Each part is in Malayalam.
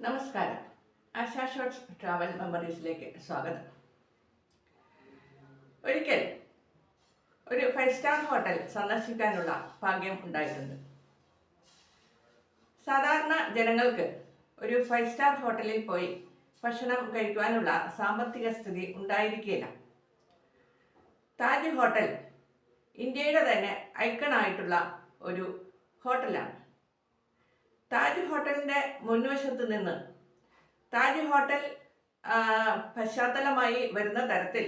നമസ്കാരം. ആശാ ഷോർട്സ് ട്രാവൽ മെമ്മറീസിലേക്ക് സ്വാഗതം. ഒരിക്കൽ ഒരു 5 സ്റ്റാർ ഹോട്ടൽ സന്ദർശിക്കാനുള്ള ഭാഗ്യം ഉണ്ടായിട്ടുണ്ട്. സാധാരണ ജനങ്ങൾക്ക് ഒരു 5 സ്റ്റാർ ഹോട്ടലിൽ പോയി ഭക്ഷണം കഴിക്കുവാനുള്ള സാമ്പത്തിക സ്ഥിതി ഉണ്ടായിരിക്കില്ല. താജ് ഹോട്ടൽ ഇന്ത്യയുടെ തന്നെ ഐക്കണായിട്ടുള്ള ഒരു ഹോട്ടലാണ്. താജ് ഹോട്ടലിൻ്റെ മുൻവശത്ത് നിന്ന് താജ് ഹോട്ടൽ പശ്ചാത്തലമായി വരുന്ന തരത്തിൽ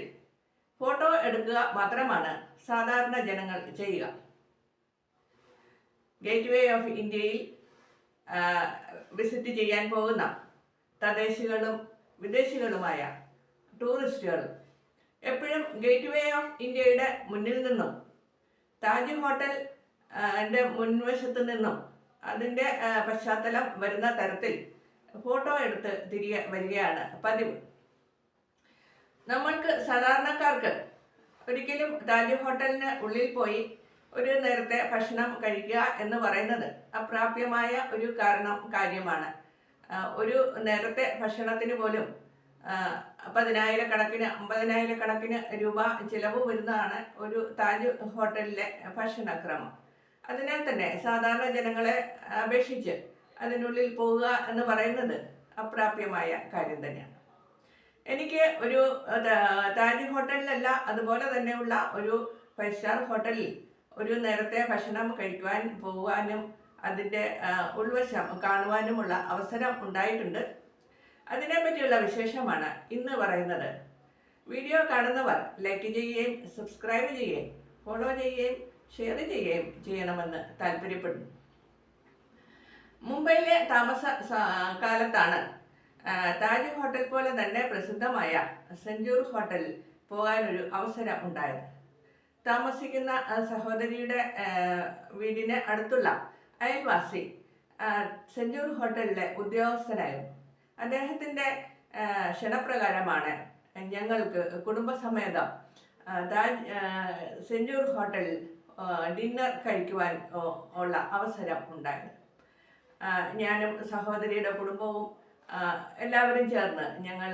ഫോട്ടോ എടുക്കുക മാത്രമാണ് സാധാരണ ജനങ്ങൾ ചെയ്യുക. ഗേറ്റ് വേ ഓഫ് ഇന്ത്യയിൽ വിസിറ്റ് ചെയ്യാൻ പോകുന്ന തദ്ദേശികളും വിദേശികളുമായ ടൂറിസ്റ്റുകൾ എപ്പോഴും ഗേറ്റ് വേ ഓഫ് ഇന്ത്യയുടെ മുന്നിൽ നിന്നും താജ് ഹോട്ടൽ മുൻവശത്ത് നിന്നും അതിൻ്റെ പശ്ചാത്തലം വരുന്ന തരത്തിൽ ഫോട്ടോ എടുത്ത് തിരികെ വരികയാണ് പതിവ്. നമ്മൾക്ക് സാധാരണക്കാർക്ക് ഒരിക്കലും താജ് ഹോട്ടലിന് ഉള്ളിൽ പോയി ഒരു നേരത്തെ ഭക്ഷണം കഴിക്കുക എന്ന് പറയുന്നത് അപ്രാപ്യമായ ഒരു കാര്യമാണ്. ഒരു നേരത്തെ ഭക്ഷണത്തിന് പോലും 10,000 50,000 രൂപ ചിലവ് വരുന്നതാണ് ഒരു താജ് ഹോട്ടലിലെ ഭക്ഷണക്രമം. അതിനാൽ തന്നെ സാധാരണ ജനങ്ങളെ അപേക്ഷിച്ച് അതിനുള്ളിൽ പോവുക എന്ന് പറയുന്നത് അപ്രാപ്യമായ കാര്യം തന്നെയാണ്. എനിക്ക് ഒരു താജ് ഹോട്ടലിലല്ല, അതുപോലെ തന്നെയുള്ള ഒരു 5 സ്റ്റാർ ഹോട്ടലിൽ ഒരു നേരത്തെ ഭക്ഷണം കഴിക്കുവാൻ പോകുവാനും അതിൻ്റെ ഉൾവശം കാണുവാനുമുള്ള അവസരം ഉണ്ടായിട്ടുണ്ട്. അതിനെപ്പറ്റിയുള്ള വിശേഷമാണ് ഇന്ന് പറയുന്നത്. വീഡിയോ കാണുന്നവർ ലൈക്ക് ചെയ്യുകയും സബ്സ്ക്രൈബ് ചെയ്യുകയും ഫോളോ ചെയ്യുകയും ഷെയർ ചെയ്യുകയും ചെയ്യണമെന്ന് താല്പര്യപ്പെടുന്നു. മുംബൈയിലെ താമസ കാലത്താണ് താജ് ഹോട്ടൽ പോലെ തന്നെ പ്രസിദ്ധമായ സെഞ്ചൂർ ഹോട്ടലിൽ പോകാനൊരു അവസരം ഉണ്ടായത്. താമസിക്കുന്ന സഹോദരിയുടെ വീടിന് അടുത്തുള്ള അയൽവാസി സെഞ്ചൂർ ഹോട്ടലിലെ ഉദ്യോഗസ്ഥനായിരുന്നു. അദ്ദേഹത്തിൻ്റെ ക്ഷണപ്രകാരമാണ് ഞങ്ങൾക്ക് കുടുംബസമേതം സെഞ്ചൂർ ഹോട്ടലിൽ ഡിന്നർ കഴിക്കുവാൻ ഉള്ള അവസരം ഉണ്ടായത്. ഞാനും സഹോദരിയുടെ കുടുംബവും എല്ലാവരും ചേർന്ന് ഞങ്ങൾ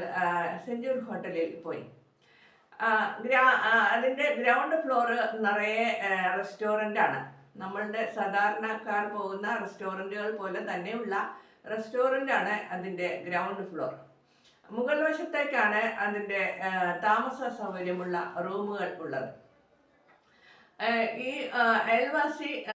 സെഞ്ചൂർ ഹോട്ടലിൽ പോയി. അതിൻ്റെ ഗ്രൗണ്ട് ഫ്ലോർ നിറയെ റെസ്റ്റോറൻ്റാണ്. നമ്മളുടെ സാധാരണക്കാർ പോകുന്ന റെസ്റ്റോറൻറ്റുകൾ പോലെ തന്നെയുള്ള റെസ്റ്റോറൻ്റാണ് അതിൻ്റെ ഗ്രൗണ്ട് ഫ്ലോർ. മുകൾ വശത്തേക്കാണ് അതിൻ്റെ താമസ സൗകര്യമുള്ള റൂമുകൾ ഉള്ളത്. ഈ അയൽവാസി